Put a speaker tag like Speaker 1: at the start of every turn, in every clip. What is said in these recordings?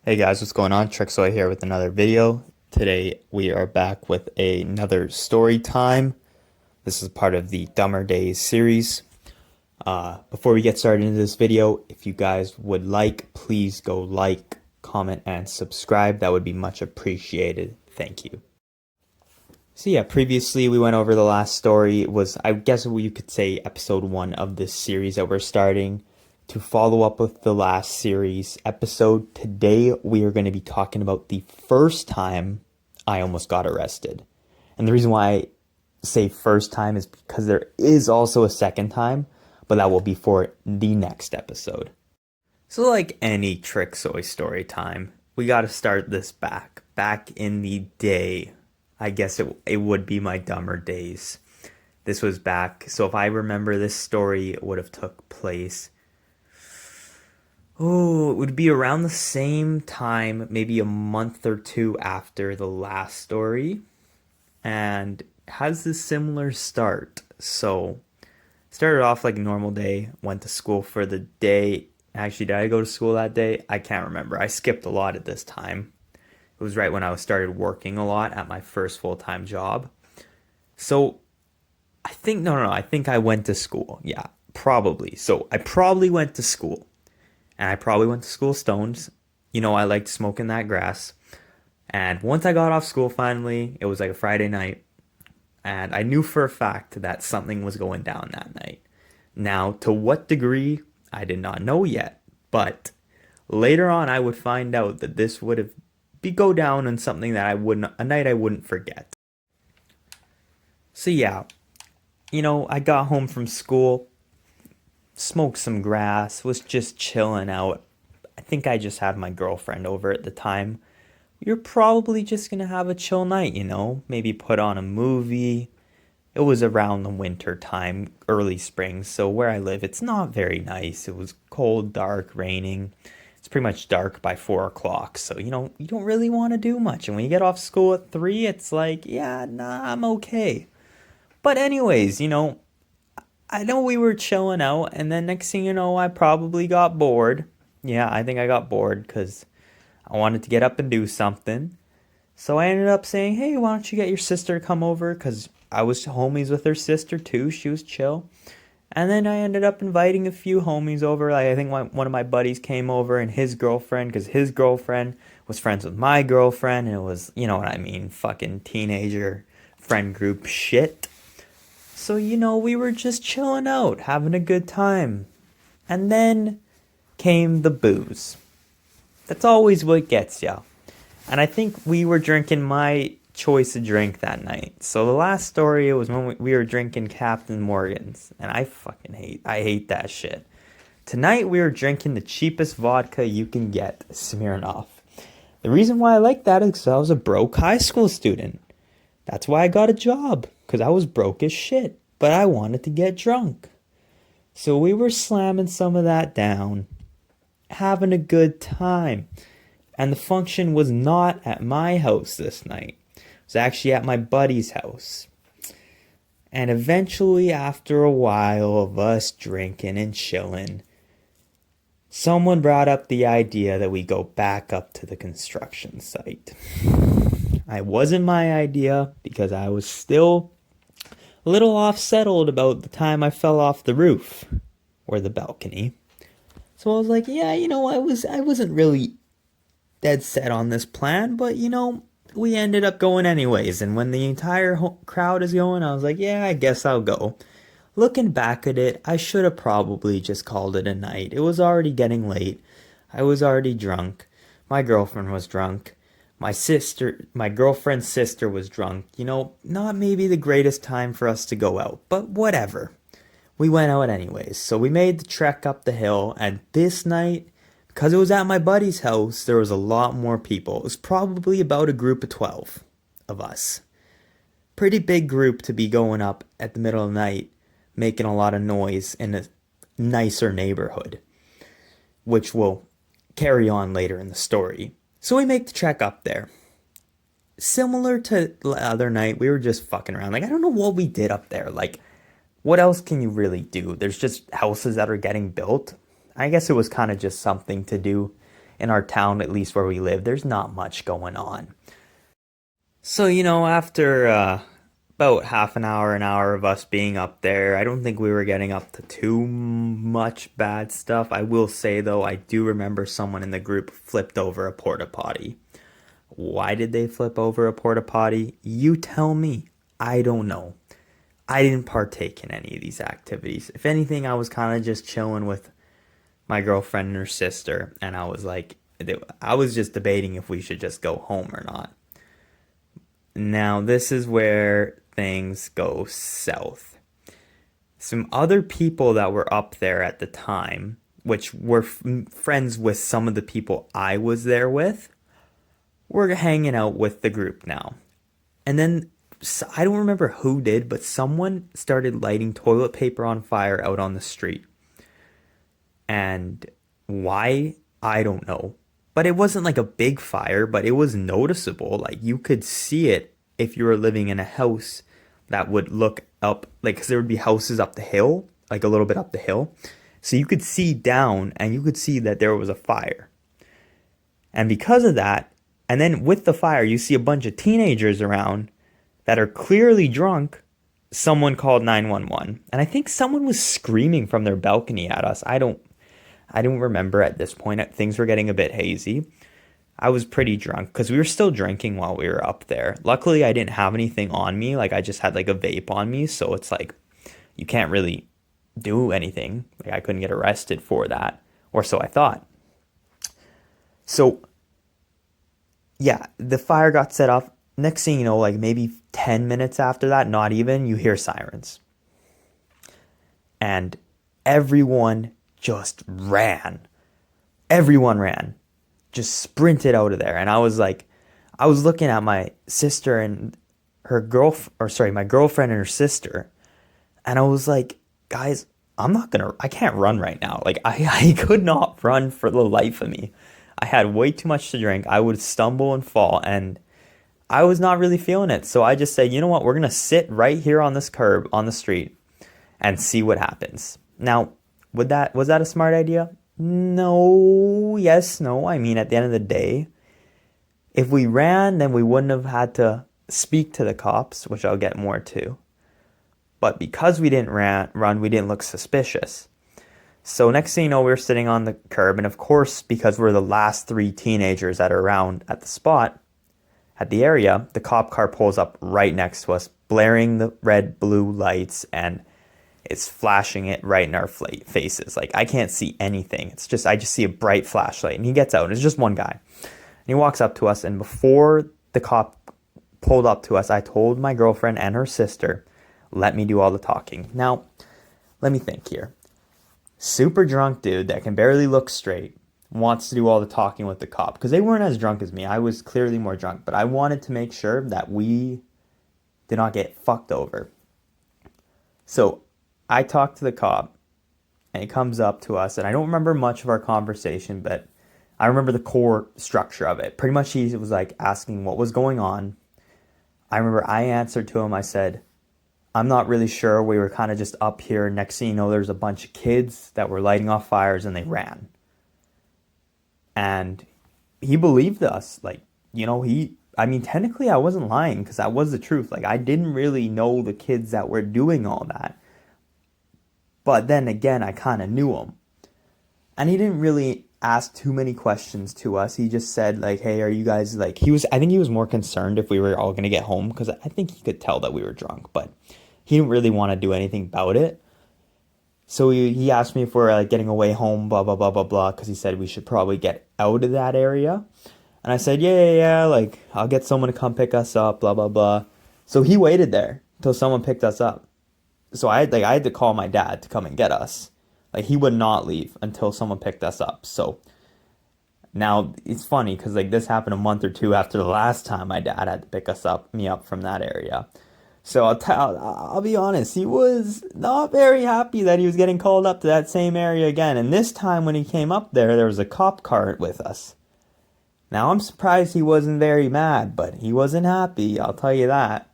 Speaker 1: Hey guys, what's going on? Trixoy here with another video. Today we are back with another story time. This is part of the Dumber Days series. Before we get started into this video, if you guys would please go like, comment, and subscribe. That would be much appreciated. Thank you. So yeah, previously we went over the last story. It was, I guess you could say, episode 1 of this series that we're starting. To follow up with the last series episode, today we are going to be talking about the first time I almost got arrested. And the reason why I say first time is because there is also a second time, but that will be for the next episode. So like any Trixoy story time, we got to start this back in the day. I guess it would be my dumber days. This was back, so if I remember, this story would have took place, it would be around the same time, maybe a month or two after the last story, and has a similar start. So, started off like a normal day, went to school for the day. Actually, did I go to school that day? I can't remember. I skipped a lot at this time. It was right when I started working a lot at my first full-time job. So, I think, no, I think I went to school. Yeah, probably. So, I probably went to school. And I probably went to school stoned. You know, I liked smoking that grass. And once I got off school finally, it was like a Friday night. And I knew for a fact that something was going down that night. Now, to what degree, I did not know yet. But later on, I would find out that this would have go down on something that a night I wouldn't forget. So yeah, I got home from school, smoked some grass, was just chilling out. I think I just had my girlfriend over at the time. We were probably just gonna have a chill night, maybe put on a movie. It was around the winter time, early spring, so where I live, it's not very nice. It was cold, dark, raining. It's pretty much dark by 4 o'clock, so you don't really want to do much. And when you get off school at 3, it's like, yeah, nah, I'm okay. But anyways, I know we were chilling out, and then next thing you know, I probably got bored. Yeah, I think I got bored because I wanted to get up and do something. So I ended up saying, hey, why don't you get your sister to come over? Because I was homies with her sister too. She was chill. And then I ended up inviting a few homies over. Like I think one of my buddies came over and his girlfriend, because his girlfriend was friends with my girlfriend. And it was, you know what I mean, fucking teenager friend group shit. So, we were just chilling out, having a good time. And then came the booze. That's always what gets ya. And I think we were drinking my choice of drink that night. So the last story, it was when we were drinking Captain Morgan's. And I hate that shit. Tonight we were drinking the cheapest vodka you can get, Smirnoff. The reason why I like that is because I was a broke high school student. That's why I got a job, because I was broke as shit, but I wanted to get drunk. So we were slamming some of that down, having a good time. And the function was not at my house this night. It was actually at my buddy's house. And eventually, after a while of us drinking and chilling, someone brought up the idea that we go back up to the construction site. It wasn't my idea because I was still a little off-settled about the time I fell off the roof or the balcony. So I was like, yeah, I wasn't really dead set on this plan, but we ended up going anyways. And when the entire crowd is going, I was like, yeah, I guess I'll go. Looking back at it, I should have probably just called it a night. It was already getting late. I was already drunk. My girlfriend was drunk. My girlfriend's sister was drunk. Not maybe the greatest time for us to go out, but whatever. We went out anyways. So we made the trek up the hill, and this night, because it was at my buddy's house, there was a lot more people. It was probably about a group of 12 of us. Pretty big group to be going up at the middle of the night, making a lot of noise in a nicer neighborhood, which will carry on later in the story. So we make the trek up there. Similar to the other night, we were just fucking around. Like, I don't know what we did up there. Like, what else can you really do? There's just houses that are getting built. I guess it was kind of just something to do in our town, at least where we live, there's not much going on. So, after about half an hour of us being up there, I don't think we were getting up to too much bad stuff. I will say, though, I do remember someone in the group flipped over a porta potty. Why did they flip over a porta potty? You tell me. I don't know. I didn't partake in any of these activities. If anything, I was kind of just chilling with my girlfriend and her sister, and I was just debating if we should just go home or not. Now, this is where things go south. Some other people that were up there at the time, which were friends with some of the people I was there with, were hanging out with the group now. And then, I don't remember who did, but someone started lighting toilet paper on fire out on the street. And why? I don't know. But it wasn't like a big fire, but it was noticeable. Like you could see it if you were living in a house that would look up, like, because there would be houses up the hill, like a little bit up the hill. So you could see down and you could see that there was a fire. And because of that, and then with the fire, you see a bunch of teenagers around that are clearly drunk. Someone called 911. And I think someone was screaming from their balcony at us. I don't remember at this point. Things were getting a bit hazy. I was pretty drunk because we were still drinking while we were up there. Luckily, I didn't have anything on me. Like, I just had like a vape on me. So it's like, you can't really do anything. Like, I couldn't get arrested for that. Or so I thought. So, yeah, the fire got set off. Next thing you know, like maybe 10 minutes after that, not even, you hear sirens. And everyone just ran. Everyone ran. Just sprinted out of there. And I was looking at my sister and my girlfriend and her sister. And I was like, guys, I can't run right now. Like, I could not run for the life of me. I had way too much to drink. I would stumble and fall. And I was not really feeling it. So I just said, you know what? We're going to sit right here on this curb on the street and see what happens. Now, was that a smart idea? No, yes, no. I mean, at the end of the day, if we ran, then we wouldn't have had to speak to the cops, which I'll get more to. But because we didn't run, we didn't look suspicious. So next thing you know, we were sitting on the curb. And of course, because we're the last three teenagers that are around at the spot, at the area, the cop car pulls up right next to us, blaring the red, blue lights, and it's flashing it right in our faces. Like, I can't see anything. I just see a bright flashlight. And he gets out, and it's just one guy. And he walks up to us, and before the cop pulled up to us, I told my girlfriend and her sister, let me do all the talking. Now, let me think here. Super drunk dude that can barely look straight wants to do all the talking with the cop. Because they weren't as drunk as me. I was clearly more drunk. But I wanted to make sure that we did not get fucked over. So I talked to the cop, and he comes up to us, and I don't remember much of our conversation, but I remember the core structure of it. Pretty much he was like asking what was going on. I remember I answered to him. I said, I'm not really sure. We were kind of just up here. Next thing you know, there's a bunch of kids that were lighting off fires, and they ran. And he believed us. Like, technically I wasn't lying because that was the truth. Like, I didn't really know the kids that were doing all that. But then again, I kind of knew them. And he didn't really ask too many questions to us. He just said, like, hey, are you guys, like, I think he was more concerned if we were all going to get home because I think he could tell that we were drunk. But he didn't really want to do anything about it. So he asked me if we're like getting away home, blah, blah, blah, blah, blah, because he said we should probably get out of that area. And I said, yeah, like, I'll get someone to come pick us up, blah, blah, blah. So he waited there until someone picked us up. So I had to call my dad to come and get us. Like, he would not leave until someone picked us up. So now it's funny because like this happened a month or two after the last time my dad had to pick me up from that area. So I'll be honest, he was not very happy that he was getting called up to that same area again. And this time when he came up there was a cop car with us. Now I'm surprised he wasn't very mad, but he wasn't happy, I'll tell you that.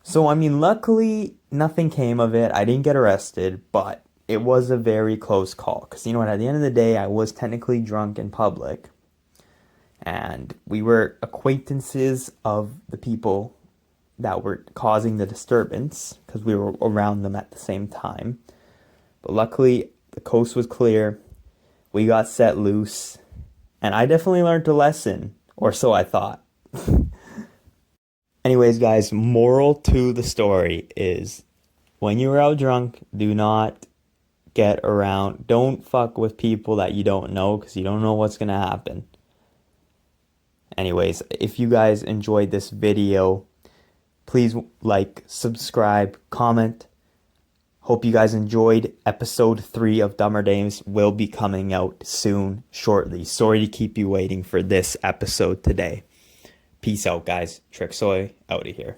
Speaker 1: So I mean, luckily nothing came of it. I didn't get arrested, but it was a very close call. Because you know what, at the end of the day, I was technically drunk in public. and we were acquaintances of the people that were causing the disturbance because we were around them at the same time. But luckily, the coast was clear. We got set loose, and I definitely learned a lesson, or so I thought. Anyways, guys, moral to the story is when you're out drunk, do not get around. Don't fuck with people that you don't know because you don't know what's going to happen. Anyways, if you guys enjoyed this video, please like, subscribe, comment. Hope you guys enjoyed. Episode 3 of Dumber Dames will be coming out soon, shortly. Sorry to keep you waiting for this episode today. Peace out, guys. Tricksoy out of here.